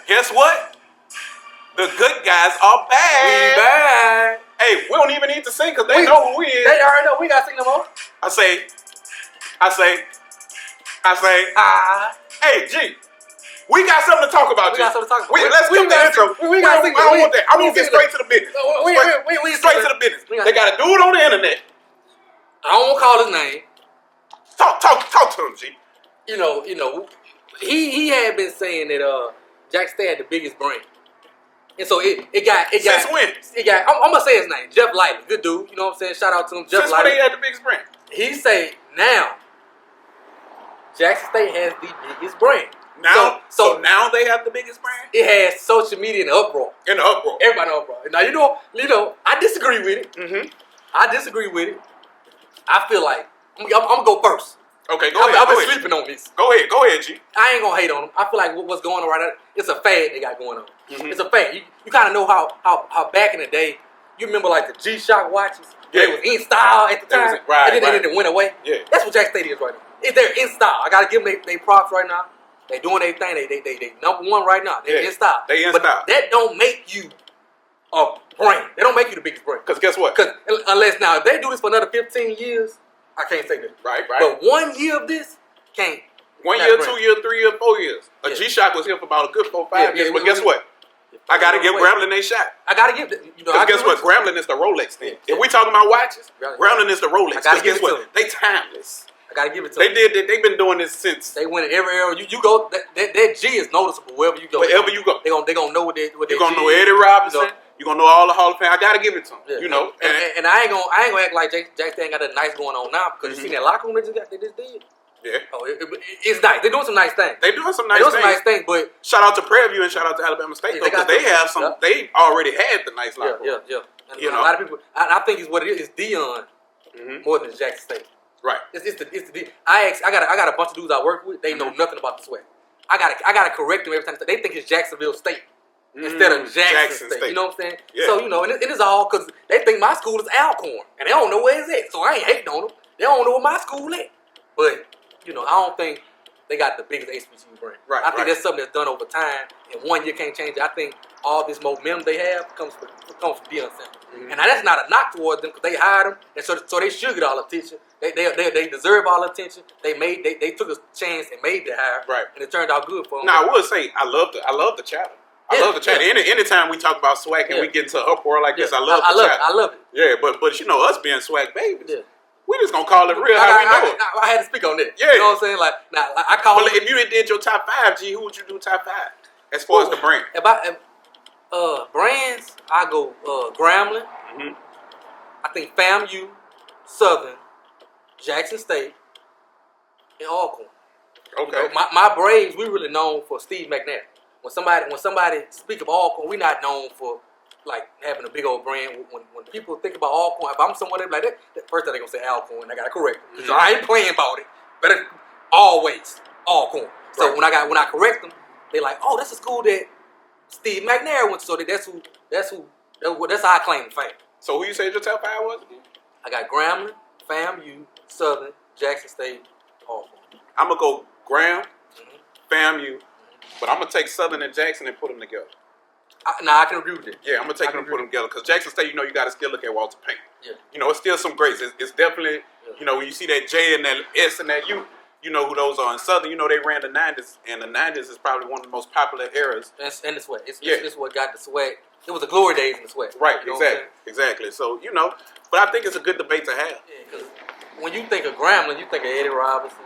Guess what? The good guys are bad. We bad. Hey, we don't even need to sing because they know who we is. They already know. We got to sing no more. I say. Hey, G. We got something to talk about, G. Let's come to the intro. I don't want that. I want to get straight to the business. Straight to the business. They got a dude on the internet. I don't want to call his name. Talk to him, G. You know, he had been saying that Jack Stay had the biggest brain. And so it got Since when? I'm gonna say his name, Jeff Lightly, good dude. You know what I'm saying? Shout out to him, Jeff Since Lightly. when they had the biggest brand? He say now, Jackson State has the biggest brand. Now, so now they have the biggest brand. It has social media in the uproar. Everybody in the uproar. Now you know, I disagree with it. Mm-hmm. I disagree with it. I feel like I'm gonna go first. Okay, go ahead. I've been sleeping on this. Go ahead, G. I ain't gonna hate on them. I feel like what's going on right now, it's a fad they got going on. Mm-hmm. It's a fad. You kind of know how back in the day, you remember like the G-Shock watches? Yeah. They was in style at the time, and then it went away. Yeah. That's what Jack State is right now. They're in style. I gotta give them they props right now. They doing their thing. They number one right now. They're in style. They in but style. That don't make you a brand. They don't make you the biggest brand. Because guess what? Because unless now if they do this for another 15 years, I can't say that. Right. But 1 year of this can't. 1 year, 2 years, 3 years, 4 years. A G-Shock was here for about a good 4-5 years. But guess what? I got to give Gremlin their shot. I got to give them. Because guess what? Gremlin is the Rolex thing. If we talking about watches, Gremlin is the Rolex. Because guess what? They timeless. I got to give it to them. They've been doing this since. They win every era. You go, that G is noticeable wherever you go. Wherever you go. They're going to know what they You're going to know Eddie Robinson. You're going to know all the Hall of Fame. I got to give it to them. Yeah. You know. And I ain't gonna act like Jack ain't got that nice going on now because you see that locker room they just did. Yeah. Oh, it's nice. They're doing some nice things. They doing some nice things. But shout out to Prairie View and shout out to Alabama State because they have some. Yeah. They already had the nice locker room. Yeah. And a lot of people. I think it's what it is. It's Dion more than Jackson State. Right. It's the. I got a bunch of dudes I work with. They know nothing about the sweat. I gotta correct them every time. They think it's Jacksonville State instead of Jackson State. You know what I'm saying? Yeah. So and it is all because they think my school is Alcorn and they don't know where it's at. So I ain't hating on them. They don't know where my school at. But I don't think they got the biggest HBCU brand. Right. I think that's something that's done over time, and 1 year can't change it. I think all this momentum they have comes from Deion Sanders. And now that's not a knock towards them because they hired them, and so they should get all the attention. They deserve all the attention. They took a chance and made the hire, right? And it turned out good for them. Now I will say I love the chatter. I love the chatter. Anytime we talk about swag and we get into an uproar like this, I love the chatter. I love it. Yeah, but us being swag babies, we just gonna call it real how we know it. I had to speak on that. Yeah. You know what I'm saying? Like, now I call it. If you did your top 5, G, who would you do top 5 as far as the brand? If brands, I go Grambling. Mm-hmm. I think FAMU, Southern, Jackson State, and Alcorn. Okay. My Braves, we really known for Steve McNair. When somebody speak of Alcorn, we not known for like having a big old brand. When people think about Alcorn, if I'm somewhere like that, the first thing they gonna say Alcorn. I gotta correct them because I ain't playing about it. But it's always Alcorn. So when I correct them, they like, oh, that's a school that Steve McNair went to. So that's how I claim the fame. So who you said your top 5 was again? I got Grambling, FAMU, Southern, Jackson State, Alcorn. I'm gonna go Graham, FAMU, but I'm gonna take Southern and Jackson and put them together. I can agree with it. Yeah, I'm gonna take them and put them together because Jackson State, you got to still look at Walter Payton. Yeah. It's still some greats. It's definitely, when you see that J and that S and that U, you know who those are. In Southern, they ran the 90s, and the 90s is probably one of the most popular eras. And the sweat. It's what got the sweat. It was the glory days in the sweat. Right, exactly. So, but I think it's a good debate to have. Yeah, because when you think of Grambling, you think of Eddie Robinson.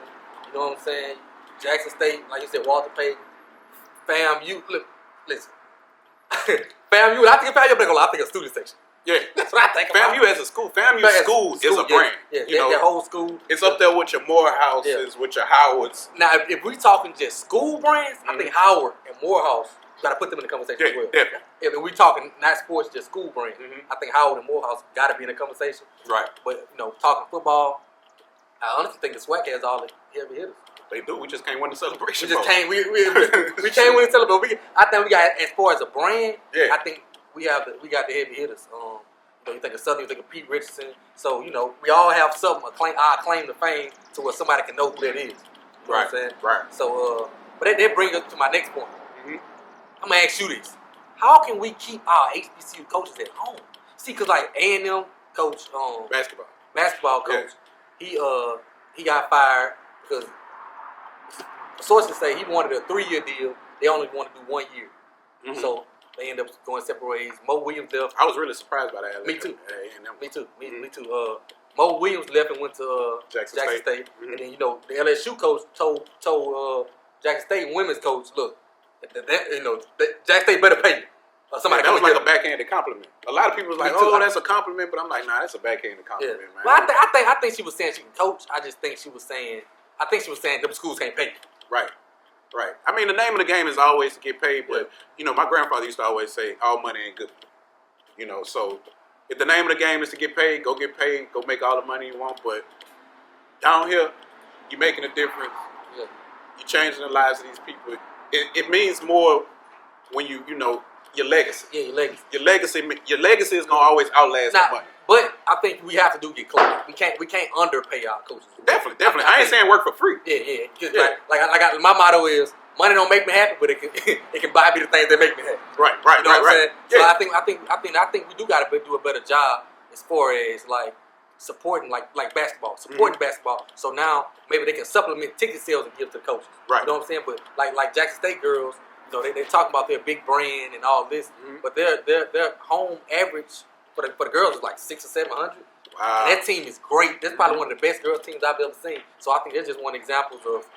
You know what I'm saying? Jackson State, like you said, Walter Payton. FAMU, listen. FAMU, I think of FAMU, I think of student section. Yeah. That's what I think about. FAMU as a school. FAMU school is a brand. Yeah, that whole school. It's up there with your Morehouses, with your Howards. Now, if we talking just school brands, I think Howard and Morehouse, you got to put them in the conversation as well. Definitely. If we talking not sports, just school brands, I think Howard and Morehouse got to be in the conversation. Right. But, talking football, I honestly think the SWAC has all the heavy hitters. They do. We just can't win the celebration. We just can't. We can't win the celebration. I think we got, as far as a brand, I think we got the heavy hitters. You think of Southern, you think of Pete Richardson. So, we all have something, our claim to fame to where somebody can know who that is. You know what I'm saying? Right. So, but that brings us to my next point. I'm gonna ask you this: how can we keep our HBCU coaches at home? See, cause like A&M coach, basketball coach, he got fired because sources say he wanted a 3-year deal. They only wanted to do 1 year, so they end up going separate ways. Mo Williams left. I was really surprised by that. Me too. Me too. Mo Williams left and went to Jackson State. And then the LSU coach told Jackson State women's coach, look, Jackson State better pay you. Somebody that was like a backhanded compliment. A lot of people was like, "Oh, that's a compliment," but I'm like, "Nah, that's a backhanded compliment, man." Well, I think she was saying she can coach. I think she was saying them schools can't pay you. Right. I mean, the name of the game is always to get paid, but my grandfather used to always say, "All money ain't good." So if the name of the game is to get paid, go make all the money you want. But down here, you're making a difference. Yeah. You're changing the lives of these people. It means more when your legacy. Yeah, your legacy. Your legacy is gonna always outlast the money. But I think we have to get close. We can't underpay our coaches. Definitely. I ain't saying work for free. Yeah. Like my motto is, money don't make me happy, but it can buy me the things that make me happy. Right. You know what I'm saying? Yeah. So I think we do gotta do a better job as far as like supporting like basketball, basketball. So now maybe they can supplement ticket sales and give to the coaches. Right. You know what I'm saying? But like Jackson State girls, they talk about their big brand and all this, but their home average for the girls is like 600 or 700. Wow. And that team is great. That's probably one of the best girls teams I've ever seen. So I think that's just one example of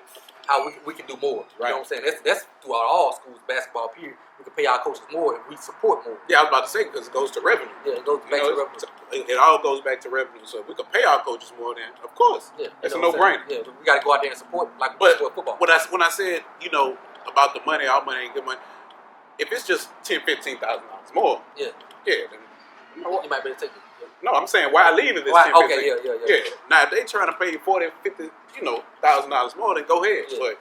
how we can do more. You know what I'm saying? That's throughout all schools, basketball period. We can pay our coaches more if we support more. Yeah, I was about to say because it goes to revenue. Yeah, it goes back to revenue. It all goes back to revenue. So if we can pay our coaches more, then of course, it's a no-brainer. Yeah, we got to go out there and support support football. When I said about the money, our money ain't good money. If it's just $10,000-$15,000 more, then you might better take it. No, I'm saying why leave if it's $10,000-$15,000. Okay, yeah. Now if they trying to pay you $40,000-$50,000 more, then go ahead. Yeah. But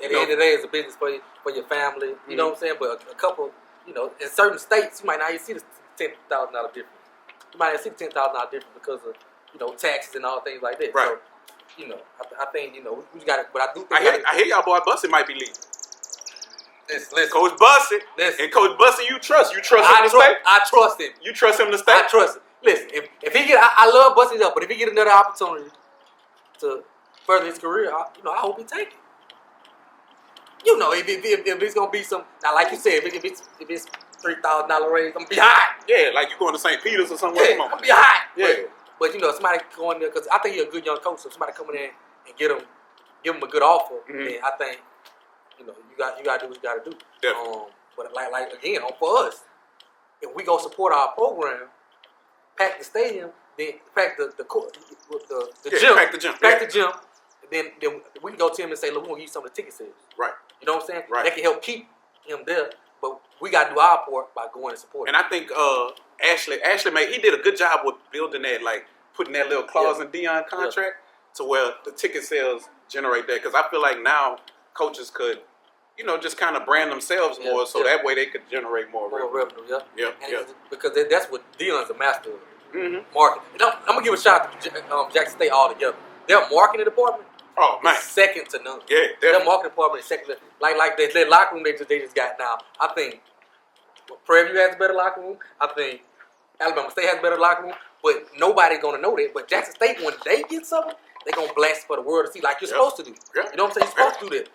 at the end of the day, it's a business for your family. You know what I'm saying? But a couple, in certain states, you might not even see the $10,000 difference. You might not see the $10,000 difference because of taxes and all things like that. Right. So, I think we got it. But I do think I hear y'all boy Bussy might be leaving. Listen, Coach Bussy. And Coach Bussy, you trust him to stay? I trust him. You trust him to stay? I trust him. Listen, if he get, I love Bussy up, but if he get another opportunity to further his career, I hope he take it. If it's gonna be some, now like you said, if it's $3,000 raise, I'm gonna be hot. Yeah, like you going to St. Peter's or somewhere. Yeah, I'm gonna be hot. Yeah. But somebody going there because I think he's a good young coach. So somebody coming in and give him a good offer, then I think you got to do what you got to do. Definitely. But like again, for us, if we go support our program, pack the stadium, then pack the gym, pack the gym, then we can go to him and say, look, we want to use some of the ticket sales. Right. You know what I'm saying? Right. That can help keep him there, but we got to do our part by going and supporting. And I think Ashley he did a good job with building that, like putting that little clause in Deion contract to where the ticket sales generate that. Because I feel like now coaches could, just kind of brand themselves more, so that way they could generate more revenue. Because that's what Deion's a master of. Marketing. And I'm gonna give a shout out to Jackson State all together. Their marketing department. Oh man, second to none. Yeah, definitely. Their marketing department is second to like their locker room they just got now. I think Prairie View has a better locker room. I think Alabama State has a better locker room. But nobody's gonna know that. But Jackson State, when they get something, they gonna blast for the world to see, like you're supposed to do. Yeah. You know what I'm saying? You're supposed to do that.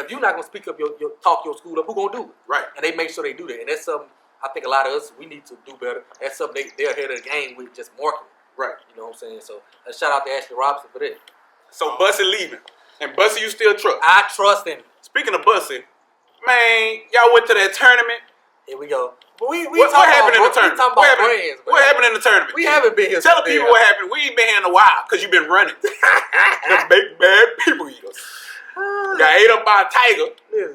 If you're not gonna speak up talk your school up, who gonna do it? Right. And they make sure they do that. And that's something I think a lot of us we need to do better. That's something they're ahead of the game with, just marketing. Right. You know what I'm saying? So shout out to Ashley Robinson for that. So Bussy leaving. And Bussy you still trust? I trust him. Speaking of Bussy, man, y'all went to that tournament. Here we go. But what happened in the tournament? What happened in the tournament? We haven't been here. Tell the people what happened. We ain't been here in a while because you've been running. The big bad people eaters. Got ate up by a tiger.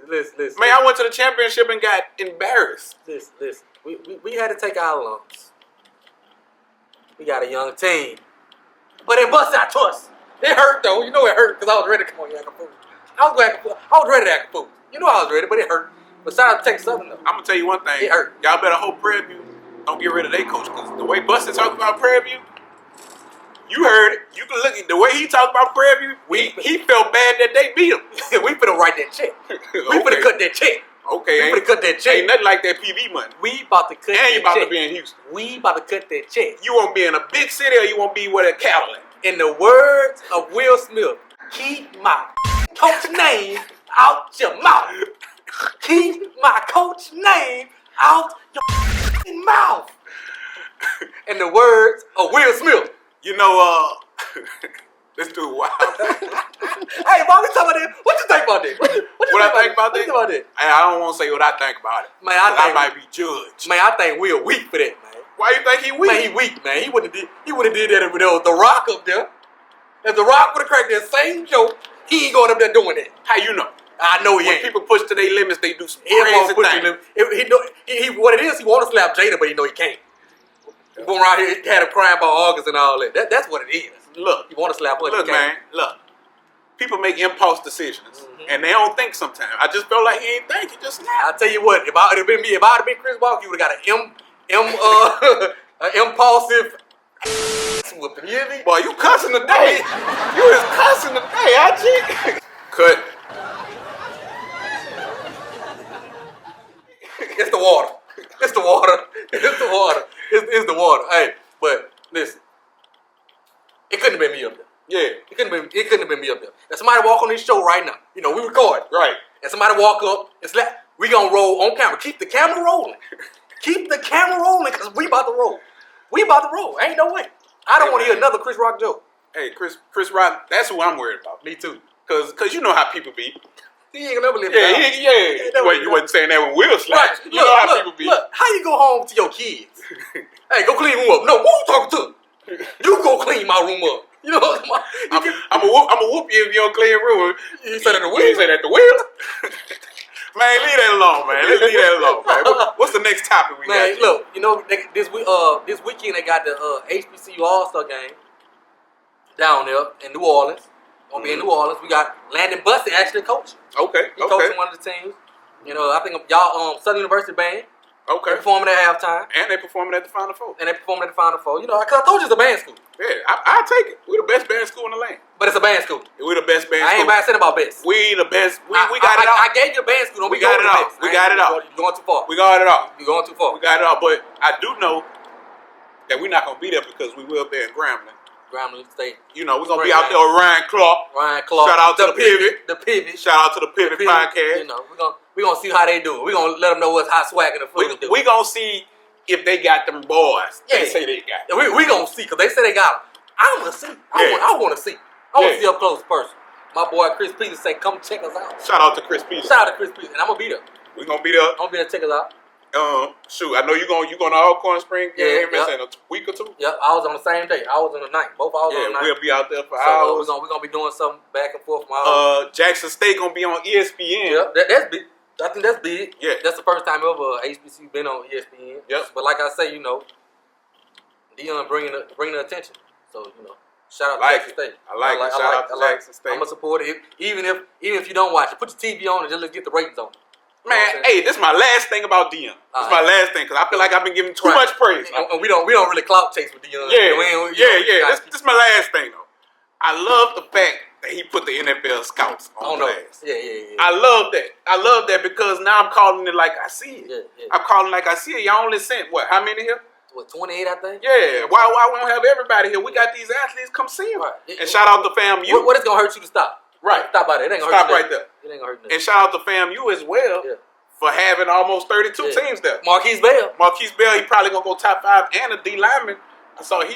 Listen. Man, I went to the championship and got embarrassed. Listen. We had to take our lumps. We got a young team. But it bust out to us. It hurt though. It hurt because I was ready to come on Yakka Food. I was ready to act food. I was ready, but it hurt. But shout out to Texas Southern though. I'm gonna tell you one thing. It hurt. Y'all better hope Prairie View don't get rid of their coach, because the way Buster talked about Prairie View, you heard it. You can look at the way he talked about Prairie View. He felt bad that they beat him. We finna write that check. We finna cut that check. Okay, We finna cut that check. Ain't nothing like that PV money. We about to cut that check. And you about to be in Houston. We about to cut that check. You won't be in a big city or you won't be where that cattle at. In the words of Will Smith, keep my coach name out your mouth. Keep my coach name out your mouth. In the words of Will Smith. You know, this dude wild. Hey, Bob, we talking about that. What you think about that? What I think about that? What you think about that? Hey, I don't want to say what I think about it. Man, I might be judged. Man, I think Will weak for that, man. Why you think he weak? Man, he weak, man. He wouldn't have did that if there was The Rock up there. If The Rock would have cracked that same joke, he ain't going up there doing that. How you know? I know he When ain't. people push to their limits, they do some He crazy things. What it is, he want to slap Jada, but he know he can't. He going around here, had him crying about August and all that. That's what it is. Look, he want to slap her. Look, man, look. People make impulse decisions, and they don't think sometimes. I just felt like he ain't think. He just snapped. I'll tell you what. If I'd have been me, if I'd have been Chris Walker, you would have got an impulsive whooping. You hear me? Boy, you cussing today. You is cussing today, IG. Cut. It's the water. It's the water. It's the water. It's the water. Hey, but listen, it couldn't have been me up there. Yeah. It couldn't have been me up there. If somebody walk on this show right now, you know, we record. Right. And somebody walk up and slap, we gonna roll on camera. Keep the camera rolling. Keep the camera rolling, because we about to roll. We about to roll. Ain't no way. I don't want to hear another Chris Rock joke. Hey, Chris Rock, that's who I'm worried about. Me too. Cause you know how people be. He ain't gonna never live Yeah. You wasn't saying that when Will slapped. Right. You know how people be. Look, how you go home to your kids? Hey, go clean room up. No, who you talking to? You go clean my room up. You know what I'm a whoop you if you don't clean room. You said at the wheel. You said at the wheel. Man, leave that alone, man. Let's leave that alone, man. What's the next topic we got? Man, look, you know, this weekend they got the HBCU All-Star game down there in New Orleans. Gonna be in New Orleans. We got Landon Bussey actually coaching. Okay. He coaching one of the teams. You know, I think y'all Southern University band. Okay. They performing at halftime. And they performing at the Final Four. You know, cause I told you it's a band school. Yeah, I'll take it. We're the best band school in the land. But it's a band school. We're the best band school. I ain't bad saying about best. We the best. We got it all. I gave you a band school. Don't we be got going it to all. best. We got it all. You're going too far. We got it all. You're going too far. We got it all. But I do know that we're not gonna be there because we will be in Grambling. Grambling State. You know, we're gonna be out there with Ryan Clark. Shout out to the Pivot. The Pivot. Shout out to the Pivot podcast. You know, we're gonna see how they do. We're gonna let them know what's hot Swac'N the food do. We gonna see if they got them boys. Yeah. They say they got. We gonna see, because they say they got them. I wanna see. I wanna see. I wanna see up close person. My boy Chris Peters say, come check us out. Shout out to Chris Peters. Shout out to Chris Peters. And I'm gonna be there. We gonna be there. I'm gonna be there to check us out. Shoot, I know you going to Alcorn Spring game in a week or two. Yep, I was on the same day. I was on the night. Both I was on the night. We'll be out there for hours. We're gonna be doing something back and forth. Jackson State gonna be on ESPN. Yep, that's big. I think that's big. Yeah, that's the first time ever HBCU been on ESPN. Yep. But like I say, you know, Dion bringing the attention. So you know, shout out to Jackson State. I like it. Shout out to Jackson State. I'm gonna support it, even if you don't watch it. Put your TV on and just get the ratings on. Man, hey, this is my last thing about Dion. This is my last thing, because I feel like I've been giving too much praise. And we don't really clout chase with Dion. Yeah. This is my last thing though. I love the fact that he put the NFL scouts on blast. Yeah. I love that because now I'm calling it like I see it. Yeah. I'm calling it like I see it. Y'all only sent how many here? 28, I think. Yeah. Why we don't have everybody here? We got these athletes. Come see them. Right. And shout out to FAMU. What is gonna hurt you to stop? Right. Stop by there. It ain't gonna stop hurt you. Right there. It ain't gonna hurt nothing. And shout out to FAMU as well. Yeah. For having almost 32 teams there. Marquise Bell, he probably gonna go top 5 and a D lineman. I saw he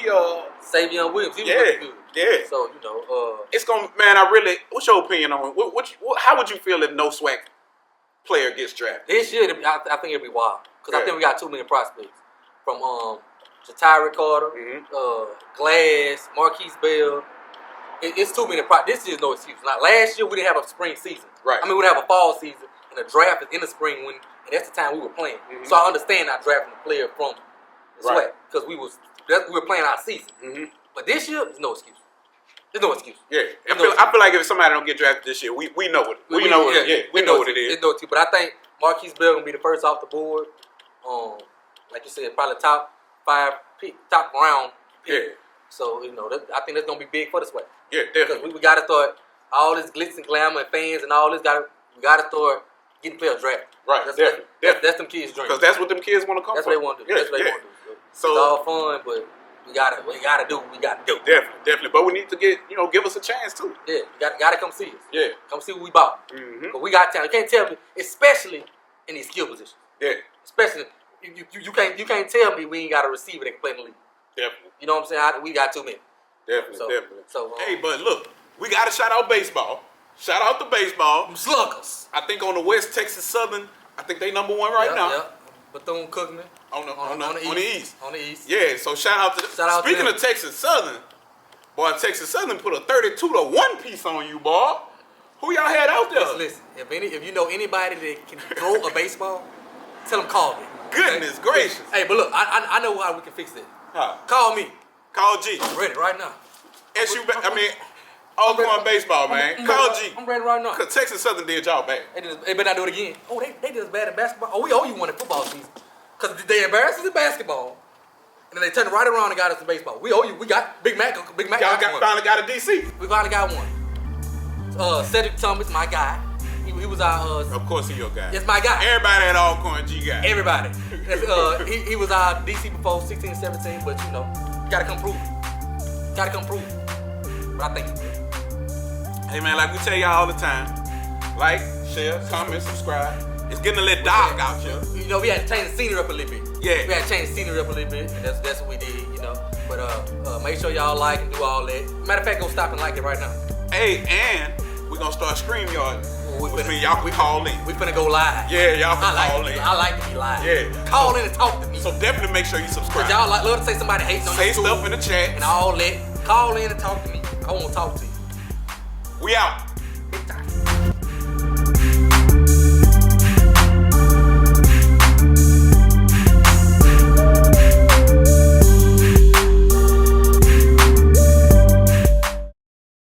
Savion Williams, he was looking good. Yeah. So you know, it's gonna what's your opinion on it? How would you feel if no SWAC player gets drafted? This year, I think it'll be wild because I think we got too many prospects from Jatari Carter, Glass, Marquise Bell. It's too many. This year's no excuse. Like last year, we didn't have a spring season. Right. I mean, we didn't have a fall season. And the draft is in the spring and that's the time we were playing. Mm-hmm. So I understand not drafting a player from the SWAC because we were playing our season. Mm-hmm. But this year, there's no excuse. There's no excuse. Yeah, I feel like if somebody don't get drafted this year, we know it. We know what it is. There's no excuse. But I think Marquise Bell gonna be the first off the board. Like you said, probably top 5 pick, top round pick. Yeah. So you know, I think that's gonna be big for the SWAC. Yeah, definitely. Because we gotta start all this glitz and glamour and fans and all this. We gotta start getting players drafted. Right, definitely. That's them kids' dream. Because that's what them kids want to come That's from. what they want to do. That's what they want to do. So it's all fun, but we gotta do what we gotta do. Definitely. But we need to give us a chance too. Yeah, you gotta come see us. Yeah. Come see what we bought. Mm-hmm. But we got talent. You can't tell me, especially in these skill positions. Yeah. Especially you can't tell me we ain't got a receiver that can play in the league. Definitely. You know what I'm saying? We got too many. Definitely. So hey, but look, we gotta shout out baseball. Shout out to baseball. them sluggers. I think on the West Texas Southern, I think they number one right now. Yeah. Bethune-Cookman. On the East. On the East. Yeah, so shout out to speaking of Texas Southern, boy, Texas Southern put a 32-1 piece on you, boy. Who y'all had out there? Listen, if you know anybody that can throw a baseball, tell them call me. Goodness gracious. Hey, but look, I know how we can fix it. Huh. Call me. Call G. I'm ready right now. Alcorn baseball, man. Call G. I'm ready right now. Because Texas Southern did y'all bad. They better not do it again. Oh, they did us bad in basketball. Oh, we owe you one in football season. Because they embarrassed us in basketball. And then they turned right around and got us in baseball. We owe you. We got Big Mac. Y'all finally got a DC. We finally got one. Cedric Thomas, my guy. He was our. Of course, he your guy. It's my guy. Everybody at Alcorn G guy. Everybody. He was our DC before 16, 17, but you know, gotta come prove it. Gotta come prove it. But I think. Hey man, like we tell y'all all the time, like, share, comment, subscribe. It's getting a little dark out here. You know, we had to change the scenery up a little bit. Yeah. We had to change the scenery up a little bit, and that's what we did, you know. But make sure y'all like and do all that. Matter of fact, go stop and like it right now. Hey, and we're gonna start StreamYard. Which means y'all can call in. We finna go live. Yeah, y'all can call in. I like to be live. Yeah. Call in and talk to me. So definitely make sure you subscribe. Cause y'all love to say somebody hating on you. Say stuff in the chat. And all that. Call in and talk to me. I wanna talk to you. We out.